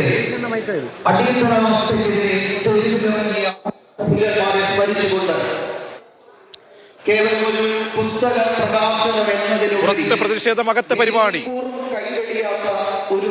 സമരത്തിനെതിരെ അടിയന്തരാവസ്ഥയ്ക്കെതിരെ തെരുവിലിറങ്ങിയ ധീരന്മാരെ സ്മരിച്ചുകൊണ്ട് കേവലം ഒരു പുസ്തക പ്രകാശനം എന്നതിലൂടെ പ്രതിഷേധമകത്ത പരിപാടി കൈവടിയാത്ത ഒരു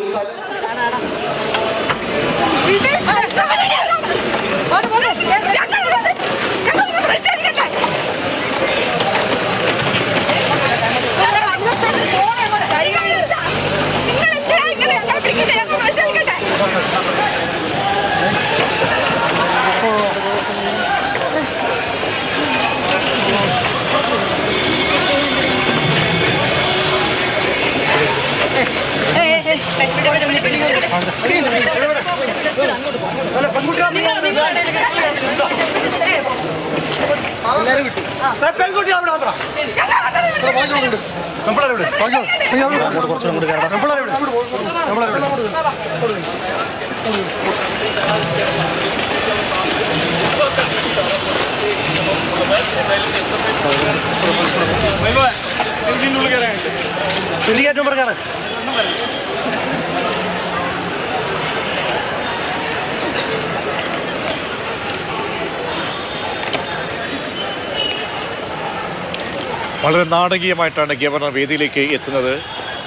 വളരെ നാടകീയമായിട്ടാണ് ഗവർണർ വേദിയിലേക്ക് എത്തുന്നത്.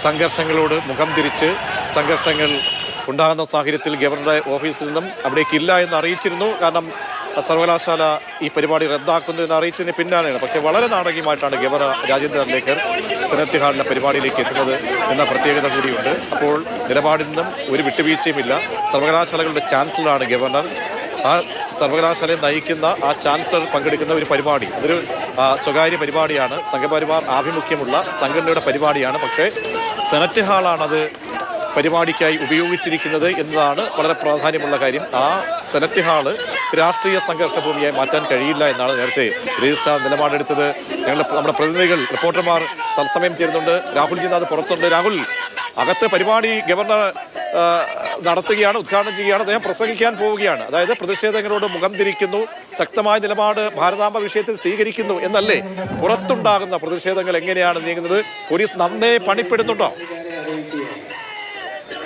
സംഘർഷങ്ങളോട് മുഖം തിരിച്ച് സംഘർഷങ്ങൾ ഉണ്ടാകുന്ന സാഹചര്യത്തിൽ ഗവർണറുടെ ഓഫീസിൽ നിന്നും അവിടേക്കില്ല എന്ന് അറിയിച്ചിരുന്നു. കാരണം സർവകലാശാല ഈ പരിപാടി റദ്ദാക്കുന്നു എന്ന് അറിയിച്ചതിന് പിന്നാലെയാണ്. പക്ഷേ വളരെ നാടകീയമായിട്ടാണ് ഗവർണർ രാജേന്ദ്ര അർലേക്കർ സെനറ്റ് ഹാളിലെ പരിപാടിയിലേക്ക് എത്തുന്നത് എന്ന പ്രത്യേകത കൂടിയുണ്ട്. അപ്പോൾ നിലപാടിൽ നിന്നും ഒരു വിട്ടുവീഴ്ചയുമില്ല. സർവകലാശാലകളുടെ ചാൻസലറാണ് ഗവർണർ. ആ സർവകലാശാലയെ നയിക്കുന്ന ആ ചാൻസലർ പങ്കെടുക്കുന്ന ഒരു പരിപാടി, അതൊരു സ്വകാര്യ പരിപാടിയാണ്, സംഘപരിവാർ ആഭിമുഖ്യമുള്ള സംഘടനയുടെ പരിപാടിയാണ്. പക്ഷേ സെനറ്റ് ഹാളാണത് പരിപാടിക്കായി ഉപയോഗിച്ചിരിക്കുന്നത് എന്നതാണ് വളരെ പ്രാധാന്യമുള്ള കാര്യം. ആ സെനറ്റ് ഹാള് രാഷ്ട്രീയ സംഘർഷ ഭൂമിയായി മാറ്റാൻ കഴിയില്ല എന്നാണ് നേരത്തെ രജിസ്ട്രാർ നിലപാടെടുത്തത്. നമ്മുടെ പ്രതിനിധികൾ, റിപ്പോർട്ടർമാർ തത്സമയം ചേരുന്നുണ്ട്. രാഹുൽ ജിനാഥ് പുറത്തുണ്ട്. രാഹുൽ, അകത്ത് പരിപാടി ഗവർണർ നടത്തുകയാണ്, ഉദ്ഘാടനം ചെയ്യുകയാണ്, അദ്ദേഹം പ്രസംഗിക്കാൻ പോവുകയാണ്. അതായത് പ്രതിഷേധങ്ങളോട് മുഖം തിരിക്കുന്നു, ശക്തമായ നിലപാട് ഭാരതാംബ വിഷയത്തിൽ സ്വീകരിക്കുന്നു എന്നല്ലേ? പുറത്തുണ്ടാകുന്ന പ്രതിഷേധങ്ങൾ എങ്ങനെയാണ് നീങ്ങുന്നത്? പോലീസ് നന്നേ പണിപ്പെടുന്നുണ്ടോ?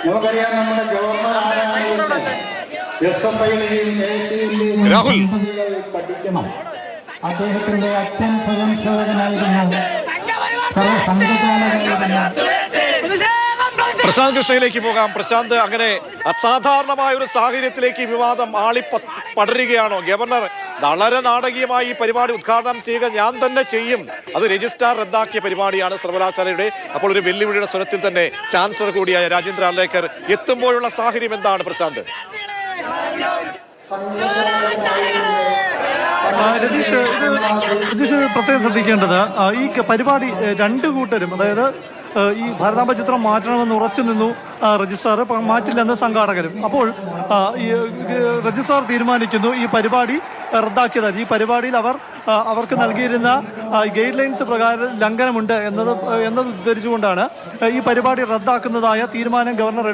നമുക്കറിയാം, നമ്മുടെ ഗവർണർ രാഹുൽ പഠിക്കണം. അദ്ദേഹത്തിന്റെ അച്ഛൻ സ്വയം സേവകനായിരുന്നു, സംഘചാലകനായിരുന്നു. പ്രശാന്ത് കൃഷ്ണയിലേക്ക് പോകാം. പ്രശാന്ത്, അങ്ങനെ അസാധാരണമായ ഒരു സാഹചര്യത്തിലേക്ക് വിവാദം പടരുകയാണോ? ഗവർണർ വളരെ നാടകീയമായി ഈ പരിപാടി ഉദ്ഘാടനം ചെയ്യുക ഞാൻ തന്നെ ചെയ്യും, അത് രജിസ്ട്രാർ റദ്ദാക്കിയ പരിപാടിയാണ് സർവകലാശാലയുടെ. അപ്പോൾ ഒരു വെല്ലുവിളിയുടെ സ്വരത്തിൽ തന്നെ ചാൻസലർ കൂടിയായ രാജേന്ദ്ര അർലേക്കർ എത്തുമ്പോഴുള്ള സാഹചര്യം എന്താണ് പ്രശാന്ത്? രതീഷ് പ്രത്യേകം ശ്രദ്ധിക്കേണ്ടത്, ഈ പരിപാടി രണ്ടു കൂട്ടരും, അതായത് ഈ ഭാരതാംബ ചിത്രം മാറ്റണമെന്ന് ഉറച്ചു നിന്നു രജിസ്ട്രാർ, മാറ്റില്ലെന്ന് സംഘാടകരും. അപ്പോൾ ഈ രജിസ്ട്രാർ തീരുമാനിക്കുന്നു ഈ പരിപാടി റദ്ദാക്കിയതാണ്. ഈ പരിപാടിയിൽ അവർക്ക് നൽകിയിരുന്ന ഗൈഡ് ലൈൻസ് പ്രകാരം ലംഘനമുണ്ട് എന്നത് ഉദ്ധരിച്ചുകൊണ്ടാണ് ഈ പരിപാടി റദ്ദാക്കുന്നതായ തീരുമാനം ഗവർണർ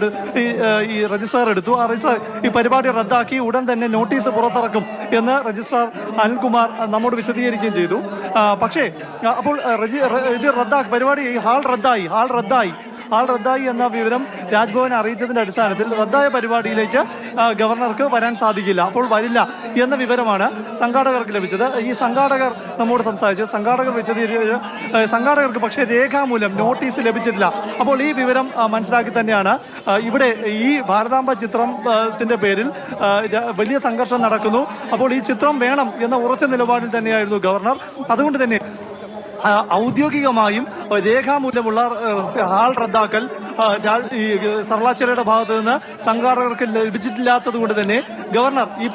ഈ രജിസ്ട്രാർ എടുത്തു. ആ രജിസ്ട്രാർ ഈ പരിപാടി റദ്ദാക്കി ഉടൻ തന്നെ നോട്ടീസ് പുറത്തിറക്കും എന്ന് രജിസ്ട്രാർ അനിൽകുമാർ നമ്മോട് വിശദീകരിക്കുകയും ചെയ്തു. പക്ഷേ അപ്പോൾ ഇത് പരിപാടി ഹാൾ റദ്ദായി എന്ന വിവരം രാജ്ഭവൻ അറിയിച്ചതിന്റെ അടിസ്ഥാനത്തിൽ റദ്ദായ പരിപാടിയിലേക്ക് ഗവർണർക്ക് വരാൻ സാധിക്കില്ല, അപ്പോൾ വരില്ല എന്ന വിവരമാണ് സംഘാടകർക്ക് ലഭിച്ചത്. ഈ സംഘാടകർ നമ്മോട് സംസാരിച്ചു. സംഘാടകർക്ക് പക്ഷേ രേഖാമൂലം നോട്ടീസ് ലഭിച്ചിട്ടില്ല. അപ്പോൾ ഈ വിവരം മനസ്സിലാക്കി തന്നെയാണ് ഇവിടെ ഈ ഭാരതാംബ ചിത്രത്തിന്റെ പേരിൽ വലിയ സംഘർഷം നടക്കുന്നു. അപ്പോൾ ഈ ചിത്രം വേണം എന്ന ഉറച്ച നിലപാടിൽ തന്നെയായിരുന്നു ഗവർണർ. അതുകൊണ്ട് തന്നെ ഔദ്യോഗികമായും രേഖാമൂലമുള്ള ഹാൾ റദ്ദാക്കൽ സർവകലാശാലയുടെ ഭാഗത്ത് നിന്ന് സംഘാടകർക്ക് ലഭിച്ചിട്ടില്ലാത്തത് കൊണ്ട് തന്നെ ഗവർണർ ഈ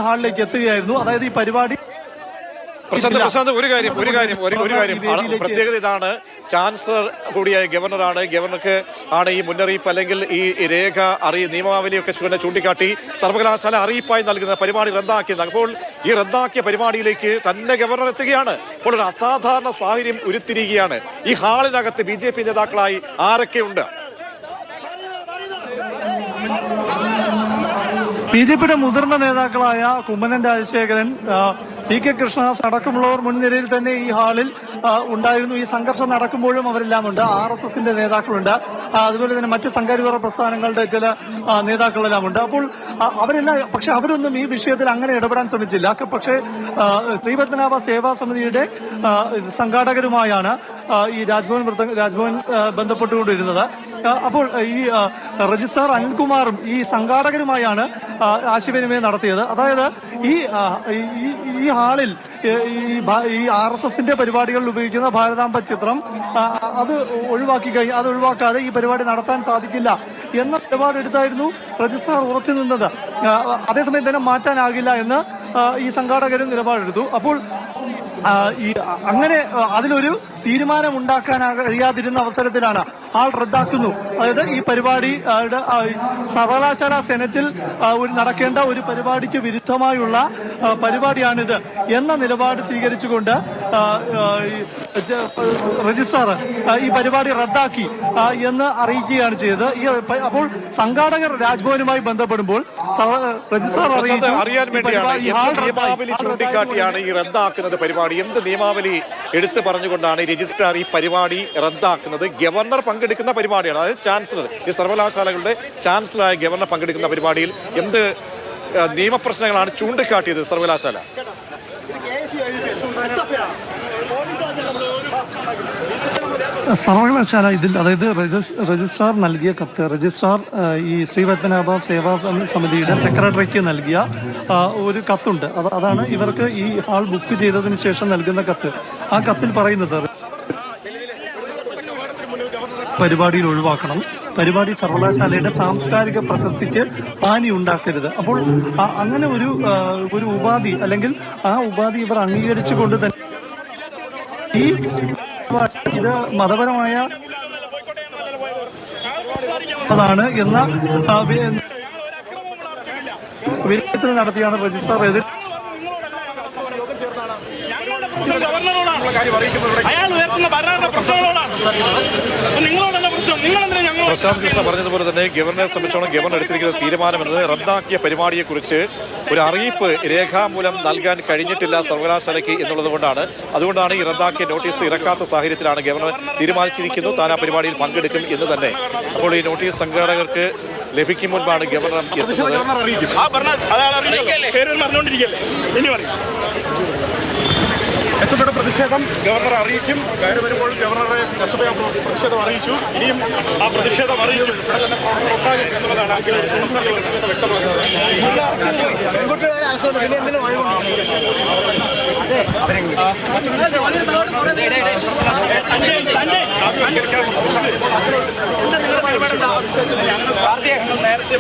ഹാളിലേക്ക് എത്തുകയായിരുന്നു. അതായത് ഈ പരിപാടി പ്രശാന്ത്, ഒരു കാര്യം പ്രത്യേകത ഇതാണ്, ചാൻസലർ കൂടിയായ ഗവർണറാണ്. ഗവർണർക്ക് ആണ് ഈ മുന്നറിയിപ്പ് അല്ലെങ്കിൽ ഈ രേഖ നിയമാവലിയൊക്കെ ചൂണ്ടിക്കാട്ടി സർവകലാശാല അറിയിപ്പായി നൽകുന്ന പരിപാടി റദ്ദാക്കിയത്. അപ്പോൾ ഈ റദ്ദാക്കിയ പരിപാടിയിലേക്ക് തന്നെ ഗവർണർ എത്തുകയാണ്. അപ്പോൾ ഒരു അസാധാരണ സാഹചര്യം ഉരുത്തിരിക്കുകയാണ്. ഈ ഹാളിനകത്ത് BJP നേതാക്കളായി ആരൊക്കെയുണ്ട്? BJPയുടെ മുതിർന്ന നേതാക്കളായ കുമ്മനം രാജശേഖരൻ, PK കൃഷ്ണദാസ് അടക്കമുള്ളവർ മുൻനിരയിൽ തന്നെ ഈ ഹാളിൽ ഉണ്ടായിരുന്നു. ഈ സംഘർഷം നടക്കുമ്പോഴും അവരെല്ലാം ഉണ്ട്. RSSന്റെ നേതാക്കളുണ്ട്, അതുപോലെ തന്നെ മറ്റ് സംഘപരിവാര പ്രസ്ഥാനങ്ങളുടെ ചില നേതാക്കളെല്ലാം ഉണ്ട്. അപ്പോൾ അവരെല്ലാം, പക്ഷെ അവരൊന്നും ഈ വിഷയത്തിൽ അങ്ങനെ ഇടപെടാൻ ശ്രമിച്ചില്ല. പക്ഷേ ശ്രീപത്മനാഭ സേവാ സമിതിയുടെ സംഘാടകരുമായാണ് ഈ രാജ്ഭവൻ ബന്ധപ്പെട്ടുകൊണ്ടിരുന്നത്. അപ്പോൾ ഈ രജിസ്ട്രാർ അനിൽകുമാറും ഈ സംഘാടകരുമായാണ് ആശയവിനിമയം നടത്തിയത്. അതായത് ഈ ഹാളിൽ ഈ RSSന്റെ പരിപാടികളിൽ ഉപയോഗിക്കുന്ന ഭാരതാംബ ചിത്രം അത് ഒഴിവാക്കാതെ ഈ പരിപാടി നടത്താൻ സാധിക്കില്ല എന്ന നിലപാടെടുത്തായിരുന്നു രജിസ്ട്രാർ ഉറച്ചു നിന്നത്. അതേസമയം തന്നെ മാറ്റാനാകില്ല എന്ന് ഈ സംഘാടകരും നിലപാടെടുത്തു. അപ്പോൾ അങ്ങനെ അതിലൊരു തീരുമാനമുണ്ടാക്കാൻ കഴിയാതിരുന്ന അവസരത്തിലാണ് ആൾ റദ്ദാക്കുന്നു. അതായത് ഈ പരിപാടി സർവകലാശാല സെനറ്റിൽ നടക്കേണ്ട ഒരു പരിപാടിക്ക് വിരുദ്ധമായുള്ള പരിപാടിയാണിത് എന്ന നിലപാട് സ്വീകരിച്ചുകൊണ്ട് രജിസ്ട്രാർ ഈ പരിപാടി റദ്ദാക്കി എന്ന് അറിയിക്കുകയാണ് ചെയ്തത്. അപ്പോൾ സംഘാടകർ രാജ്ഭവനുമായി ബന്ധപ്പെടുമ്പോൾ രജിസ്ട്രാർ അറിയാൻ വേണ്ടിയാണ് നിയമാവലി ചൂണ്ടിക്കാട്ടിയാണ് ഈ റദ്ദാക്കുന്നത് പരിപാടി. എന്ത് നിയമാവലി എടുത്തു പറഞ്ഞുകൊണ്ടാണ് രജിസ്ട്രാർ ഈ പരിപാടി റദ്ദാക്കുന്നത്? ഗവർണർ പങ്കെടുക്കുന്ന പരിപാടിയാണ്, അതായത് ചാൻസലർ, ഈ സർവകലാശാലകളുടെ ചാൻസലറായ ഗവർണർ പങ്കെടുക്കുന്ന പരിപാടിയിൽ എന്ത് നിയമപ്രശ്നങ്ങളാണ് ചൂണ്ടിക്കാട്ടിയത് സർവകലാശാല? സർവകലാശാല ഇതിൽ, അതായത് രജിസ്ട്രാർ നൽകിയ കത്ത്, രജിസ്ട്രാർ ഈ ശ്രീപത്മനാഭ സേവാ സമിതിയുടെ സെക്രട്ടറിക്ക് നൽകിയ ഒരു കത്തുണ്ട്. അതാണ് ഇവർക്ക് ഈ ഹാൾ ബുക്ക് ചെയ്തതിന് ശേഷം നൽകുന്ന കത്ത്. ആ കത്തിൽ പറയുന്നത് പരിപാടിയിൽ ഒഴിവാക്കണം, പരിപാടി സർവകലാശാലയുടെ സാംസ്കാരിക പ്രശസ്തിക്ക് ഹാനി ഉണ്ടാക്കരുത്. അപ്പോൾ അങ്ങനെ ഒരു ഉപാധി, അല്ലെങ്കിൽ ആ ഉപാധി ഇവർ അംഗീകരിച്ചുകൊണ്ട് തന്നെ ഈ ഇത് മതപരമായ ാണ് എന്ന വിലയിരുത്തൽ നടത്തിയാണ് രജിസ്ട്രാർ അയാൾ ഉയർത്തുന്ന ഭരണഘടന പ്രശ്നങ്ങളോടാണ്. നിങ്ങളോടല്ല പ്രശ്നം, നിങ്ങളെന്തിനാ? പ്രശാന്ത് കൃഷ്ണ പറഞ്ഞതുപോലെ തന്നെ ഗവർണറെ സംബന്ധിച്ചോളം ഗവർണർ എടുത്തിരിക്കുന്ന തീരുമാനം എന്നത് റദ്ദാക്കിയ പരിപാടിയെക്കുറിച്ച് ഒരു അറിയിപ്പ് രേഖാമൂലം നൽകാൻ കഴിഞ്ഞിട്ടില്ല സർവകലാശാലയ്ക്ക് എന്നുള്ളത് അതുകൊണ്ടാണ് ഈ റദ്ദാക്കിയ നോട്ടീസ് ഇറക്കാത്ത സാഹചര്യത്തിലാണ് ഗവർണർ തീരുമാനിച്ചിരിക്കുന്നു താൻ ആ പരിപാടിയിൽ പങ്കെടുക്കും എന്ന് തന്നെ. അപ്പോൾ ഈ നോട്ടീസ് സംഘാടകർക്ക് ലഭിക്കും മുൻപാണ് ഗവർണർ എത്തുന്നത്. എസ്എഫ്ഐയുടെ പ്രതിഷേധം ഗവർണർ അറിയിക്കും. കയറി വരുമ്പോൾ ഗവർണറെ എസ്എഫ്ഐ പ്രതിഷേധം അറിയിച്ചു. ഇനിയും ആ പ്രതിഷേധം അറിയിക്കും. ഇവിടെ തന്നെ ഉണ്ടാകും എന്നുള്ളതാണ് നേരത്തെ